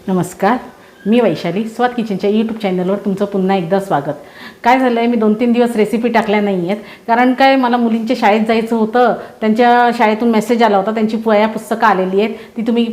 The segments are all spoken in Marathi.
नमस्कार, मी वैशाली स्वाद किचनच्या यूट्यूब चॅनलवर तुमचं पुन्हा एकदा स्वागत. काय झालं आहे, मी 2-3 दिवस रेसिपी टाकल्या नाही आहेत. कारण काय, मला मुलींच्या शाळेत जायचं होतं. त्यांच्या शाळेतून मेसेज आला होता, त्यांची वह्या पुस्तकं आलेली आहेत, ती तुम्ही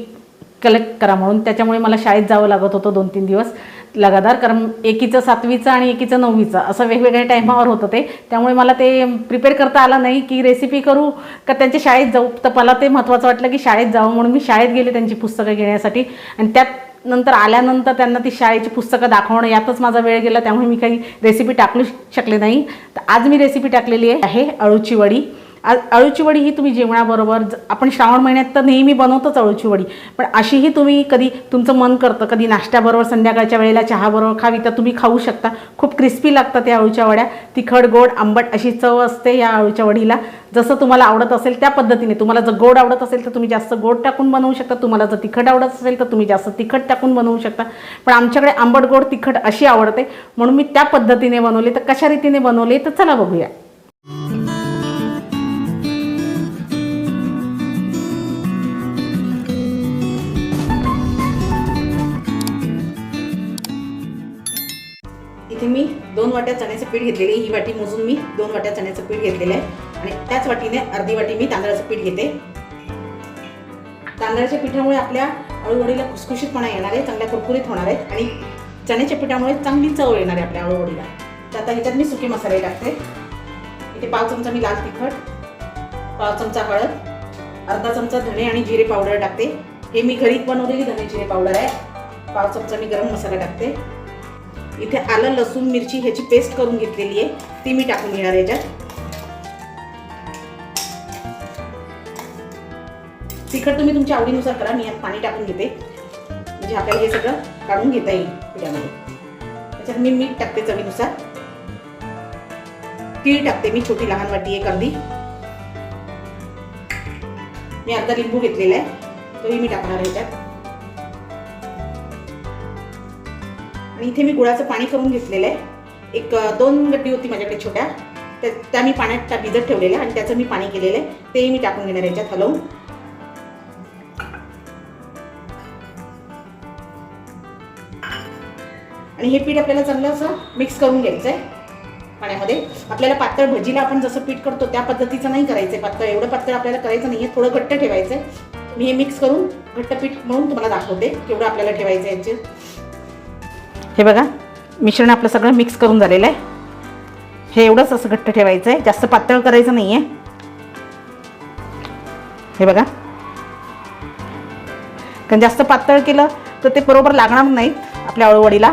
कलेक्ट करा म्हणून. त्याच्यामुळे मला शाळेत जावं लागत होतं 2-3 दिवस लगातार. कारण एकीचं 7वीचं आणि एकीचं 9वीचं असं वेगवेगळ्या टायमावर होतं ते. त्यामुळे मला ते प्रिपेअर करता आलं नाही की रेसिपी करू का त्यांच्या शाळेत जाऊ. तर मला ते महत्त्वाचं वाटलं की शाळेत जावं, म्हणून मी शाळेत गेले त्यांची पुस्तकं घेण्यासाठी. आणि त्यात नंतर आल्यानंतर त्यांना ती शाळेची पुस्तकं दाखवणं यातच माझा वेळ गेला. त्यामुळे मी काही रेसिपी टाकू शकले नाही. तर आज मी रेसिपी टाकलेली आहे अळूची वडी. अळूची वडी ही तुम्ही जेवणाबरोबर, आपण श्रावण महिन्यात तर नेहमी बनवतोच अळूची वडी, पण अशीही तुम्ही कधी तुमचं मन करतं कधी नाश्त्याबरोबर, संध्याकाळच्या वेळेला चहाबरोबर खावी तर तुम्ही खाऊ शकता. खूप क्रिस्पी लागतात त्या अळूच्या वड्या. तिखट गोड आंबट अशी चव असते या अळूच्या वडीला. जसं तुम्हाला आवडत असेल त्या पद्धतीने. तुम्हाला जर गोड आवडत असेल तर तुम्ही जास्त गोड टाकून बनवू शकता. तुम्हाला जर तिखट आवडत असेल तर तुम्ही जास्त तिखट टाकून बनवू शकता. पण आमच्याकडे आंबट गोड तिखट अशी आवडते, म्हणून मी त्या पद्धतीने बनवले. तर कशा रीतीने बनवले तर चला बघूया. इथे मी 2 वाट्या चण्याचं पीठ घेतलेले. ही वाटी मोजून मी 2 वाट्या चण्याचं पीठ घेतलेलं आहे. आणि त्याच वाटीने अर्धी वाटी मी तांदळाचं पीठ घेते. तांदळाच्या पिठामुळे आपल्या अळूवडीला खुसखुशीतपणा येणार आहे, चांगल्या कुरकुरीत होणार आहेत. आणि चण्याच्या पिठामुळे चांगली चव येणार आहे आपल्या अळूवडीला. तर आता ह्याच्यात मी सुके मसाले टाकते. इथे 1 चमचा मी लाल तिखट, 1 चमचा हळद, अर्धा चमचा धणे आणि जिरे पावडर टाकते. हे मी घरी बनवलेली धणे जिरे पावडर आहे. 1 चमचा मी गरम मसाला टाकते. इथे आलं लसूण मिरची ह्याची पेस्ट करून घेतलेली आहे, ती मी टाकून घेणार याच्यात. तिखट तुम्ही तुमच्या आवडीनुसार करा. मी यात पाणी टाकून घेते म्हणजे आपल्याला हे सगळं काढून घेता येईल पिठामध्ये. त्याच्यात मी मीठ टाकते चवीनुसार. तीळ टाकते मी, छोटी लहान वाटी एक अर्धी. मी अर्धा लिंबू घेतलेला आहे, तोही मी टाकणार आहे याच्यात. आणि इथे मी गुळाचं पाणी करून घेतलेलं आहे. एक 2 गड्डी होती माझ्याकडे छोट्या, त्या मी पाण्यात भिजत ठेवलेल्या आणि त्याचं मी पाणी केलेलं आहे, तेही मी टाकून घेणार याच्यात हलवून. आणि हे पीठ आपल्याला चांगलं असं मिक्स करून घ्यायचं आहे पाण्यामध्ये. आपल्याला पातळ भजीला आपण जसं पीठ करतो त्या पद्धतीचं नाही करायचं आहे. पातळ एवढं पातळ आपल्याला करायचं नाही आहे, थोडं घट्ट ठेवायचं आहे. मी हे मिक्स करून घट्ट पीठ म्हणून तुम्हाला दाखवते केवढं आपल्याला ठेवायचं आहे याचे. हे बघा, मिश्रण आपलं सगळं मिक्स करून झालेलं आहे. हे एवढंच असं घट्ट ठेवायचं आहे, जास्त पातळ करायचं नाही आहे. हे बघा, कारण जास्त पातळ केलं तर ते बरोबर लागणार नाही आपल्या अळूवडीला.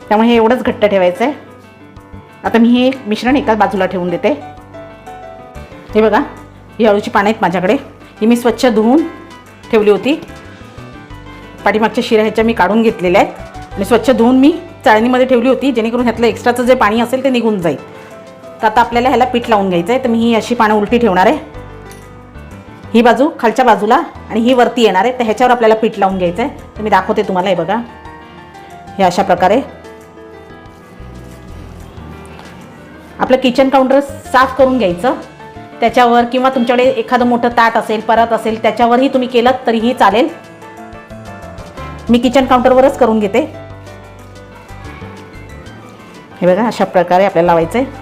त्यामुळे हे एवढंच घट्ट ठेवायचं आहे. आता मी हे मिश्रण एकाच बाजूला ठेवून देते. हे बघा, ही अळूची पानं आहेत माझ्याकडे. ही मी स्वच्छ धुवून ठेवली होती. पाठीमागच्या शिरा ह्याच्या मी काढून घेतलेल्या आहेत आणि स्वच्छ धुवून मी चाळणीमध्ये ठेवली होती, जेणेकरून ह्यातलं एक्स्ट्राचं जे पाणी असेल ते निघून जाईल. तर आता आपल्याला ह्याला पीठ लावून घ्यायचं आहे. तर मी ही अशी पानं उलटी ठेवणार आहे, ही बाजू खालच्या बाजूला आणि ही वरती येणार आहे. तर ह्याच्यावर आपल्याला पीठ लावून घ्यायचं आहे. तर मी दाखवते तुम्हाला. हे बघा, हे अशा प्रकारे आपलं किचन काउंटर साफ करून घ्यायचं. त्याच्यावर किंवा तुमच्याकडे एखादं मोठं ताट असेल, परत असेल, त्याच्यावरही तुम्ही केलं तरीही चालेल. मी किचन काउंटरवरच करून घेते. हे बघा, अशा प्रकारे आपल्याला लावायचं आहे.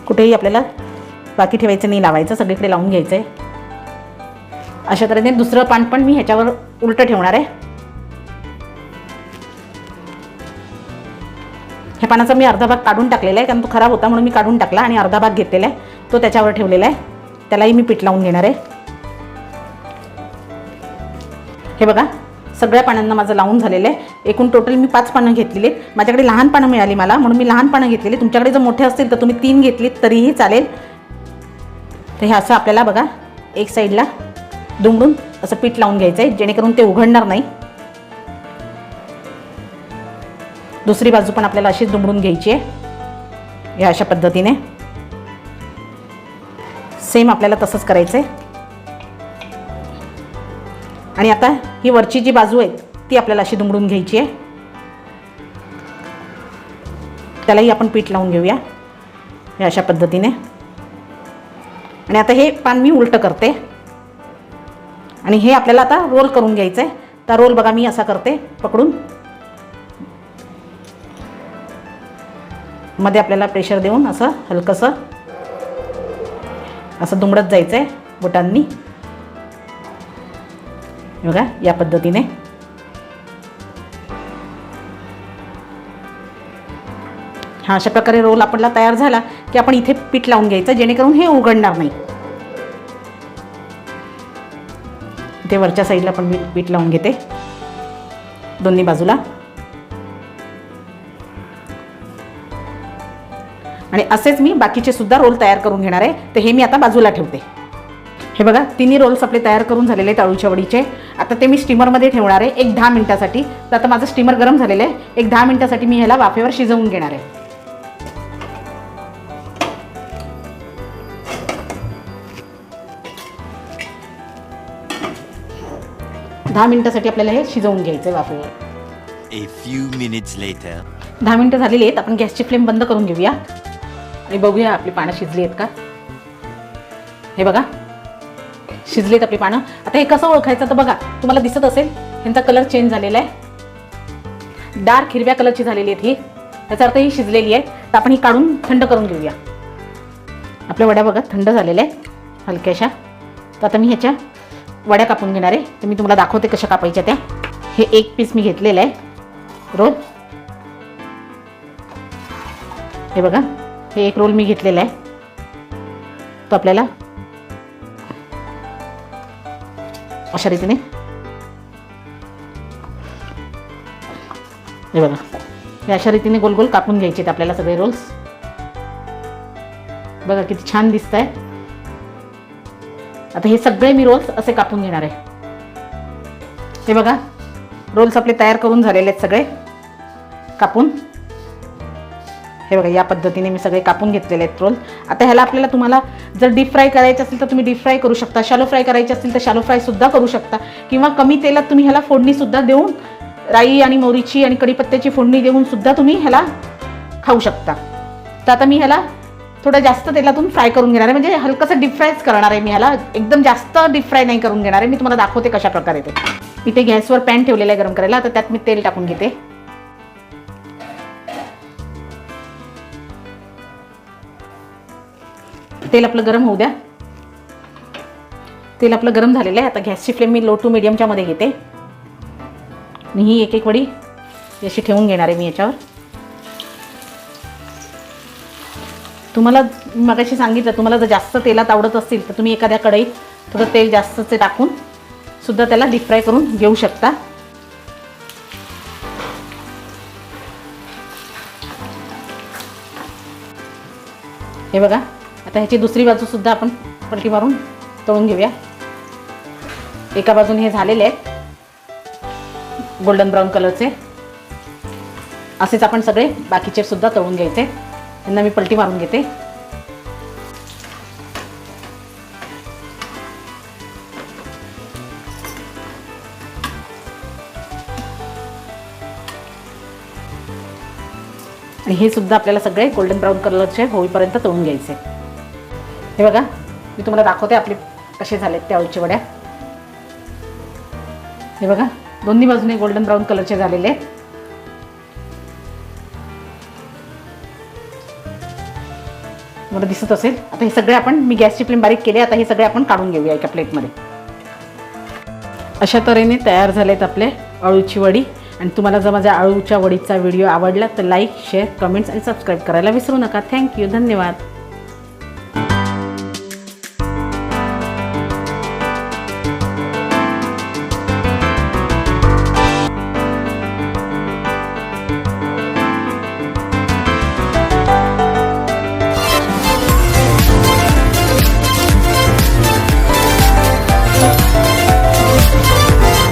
कुठेही आपल्याला बाकी ठेवायचं नाही, लावायचं, सगळीकडे लावून घ्यायचं आहे. अशा तऱ्हेने दुसरं पान पण मी ह्याच्यावर उलटं ठेवणार आहे. ह्या पानाचा मी अर्धा भाग काढून टाकलेला आहे, कारण तो खराब होता म्हणून मी काढून टाकला आणि अर्धा भाग घेतलेला आहे, तो त्याच्यावर ठेवलेला आहे. त्यालाही मी पीठ लावून घेणार आहे. हे बघा, सगळ्या पानांना माझं लावून झालेलं आहे. एकूण टोटल मी 5 पानं घेतलेली. माझ्याकडे लहान पानं मिळाली मला, म्हणून मी लहान पानं घेतलेली. तुमच्याकडे जर मोठे असतील तर तुम्ही 3 घेतलीत तरीही चालेल. तर हे असं आपल्याला बघा एक साईडला दुमडून असं पीठ लावून घ्यायचं आहे, जेणेकरून ते उघडणार नाही. दुसरी बाजू पण आपल्याला अशीच दुमडून घ्यायची आहे या अशा पद्धतीने. सेम आपल्याला तसंच करायचं आहे. आणि आता ही वरची जी बाजू आहे ती आपल्याला अशी दुमडून घ्यायची आहे. त्यालाही आपण पीठ लावून घेऊया हे अशा पद्धतीने. आणि आता हे पान मी उलटं करते आणि हे आपल्याला आता रोल करून घ्यायचं आहे. तर रोल बघा मी असा करते पकडून, मध्ये आपल्याला प्रेशर देऊन असं हलकंसं असं दुमडत जायचं आहे बोटांनी. बघा या पद्धतीने. हा अशा प्रकारे रोल आपला तयार झाला की आपण इथे पीठ लावून घ्यायचं जेणेकरून हे उघडणार नाही. इथे वरच्या साईडला पण मी पीठ लावून घेते दोन्ही बाजूला. आणि असेच मी बाकीचे सुद्धा रोल तयार करून घेणार आहे. तर हे मी आता बाजूला ठेवते. हे बघा तिन्ही रोल्स आपले तयार करून झालेले आहेत अळूच्या वडीचे. आता ते मी स्टीमरमध्ये ठेवणार आहे 10 मिनिटासाठी. तर आता माझं स्टीमर गरम झालेलं आहे. 10 मिनिटासाठी मी ह्याला वाफेवर शिजवून घेणार आहे. 10 मिनिटासाठी आपल्याला हे शिजवून घ्यायचं आहे वाफेवर. A few minutes later. 10 मिनिटं झालेली आहेत. आपण गॅसची फ्लेम बंद करून घेऊया आणि बघूया आपली पानं शिजली आहेत का. हे बघा शिजलीत आपली पानं. आता हे कसं ओळखायचं तर बघा तुम्हाला दिसत असेल ह्यांचा कलर चेंज झालेला आहे. डार्क हिरव्या कलरची झालेली आहेत ही. याचा अर्थ ही शिजलेली आहे. तर आपण ही काढून थंड करून घेऊया. आपल्या वड्या बघा थंड झालेल्या आहेत हलक्याशा. तर आता मी ह्याच्या वड्या कापून घेणार आहे. तर मी तुम्हाला दाखवते कशा कापायच्या त्या. हे एक पीस मी घेतलेलं आहे रोल. हे बघा हे एक रोल मी घेतलेला आहे. तो आपल्याला अशा रीतीने हे बघा हे अशा रीतीने गोल गोल कापून घ्यायचे आहेत आपल्याला सगळे रोल्स. बघा किती छान दिसत आहे. आता हे सगळे मी रोल्स असे कापून घेणार आहे. हे बघा रोल्स आपले तयार करून झालेले आहेत सगळे कापून. हे बघा या पद्धतीने मी सगळे कापून घेतलेले आहेत रोल. आता ह्याला आपल्याला तुम्हाला जर डीप फ्राय करायचं असेल तर तुम्ही डीप फ्राय करू शकता. शॅलो फ्राय करायचे असतील तर शॅलो फ्राय सुद्धा करू शकता. किंवा कमी तेलात तुम्ही ह्याला फोडणी सुद्धा देऊन राई आणि मोहरीची आणि कढीपत्त्याची फोडणी देऊन सुद्धा तुम्ही ह्याला खाऊ शकता. तर आता मी ह्याला थोडं जास्त तेलातून फ्राय करून घेणार आहे. म्हणजे हलकंसं डीप फ्रायच करणार आहे मी ह्याला. एकदम जास्त डीप फ्राय नाही करून घेणार आहे. मी तुम्हाला दाखवते कशा प्रकारे ते. इथे गॅसवर पॅन ठेवलेला आहे गरम करायला. तर त्यात मी तेल टाकून घेते. तेल आपलं गरम होऊ द्या. तेल आपलं गरम झालेलं आहे. आता गॅसची फ्लेम मी लो टू मीडियमच्या मध्ये घेते आणि ही एक एक वडी अशी ठेवून घेणार आहे मी याच्यावर. तुम्हाला मगाशी सांगितलं तुम्हाला जर जास्त तेलात आवडत असतील तर तुम्ही एखाद्या कढईत थोडं तेल जास्तचे टाकून सुद्धा त्याला डीप फ्राय करून घेऊ शकता. हे बघा आता ह्याची दुसरी बाजू सुद्धा आपण पलटी मारून तळून घेऊया. एका बाजूने हे झालेले आहेत गोल्डन ब्राऊन कलरचे. असेच आपण सगळे बाकीचे सुद्धा तळून घ्यायचे. त्यांना मी पलटी मारून घेते. आणि हे सुद्धा आपल्याला सगळे गोल्डन ब्राऊन कलरचे होईपर्यंत तळून घ्यायचे. हे बघा मी तुम्हाला दाखवते आपले कसे झालेत त्या अळूच्या वड्या. हे बघा दोन्ही बाजूने गोल्डन ब्राऊन कलरचे झालेले आहेत. मला दिसत असेल. आता हे सगळे आपण मी गॅसची फ्लेम बारीक केली. आता हे सगळे आपण काढून घेऊया एका प्लेटमध्ये. अशा तऱ्हेने तयार झालेत आपले अळूची वडी. आणि तुम्हाला जर माझ्या अळूच्या वडीचा व्हिडिओ आवडला तर लाईक शेअर कमेंट्स आणि सबस्क्राईब करायला विसरू नका. थँक्यू. धन्यवाद.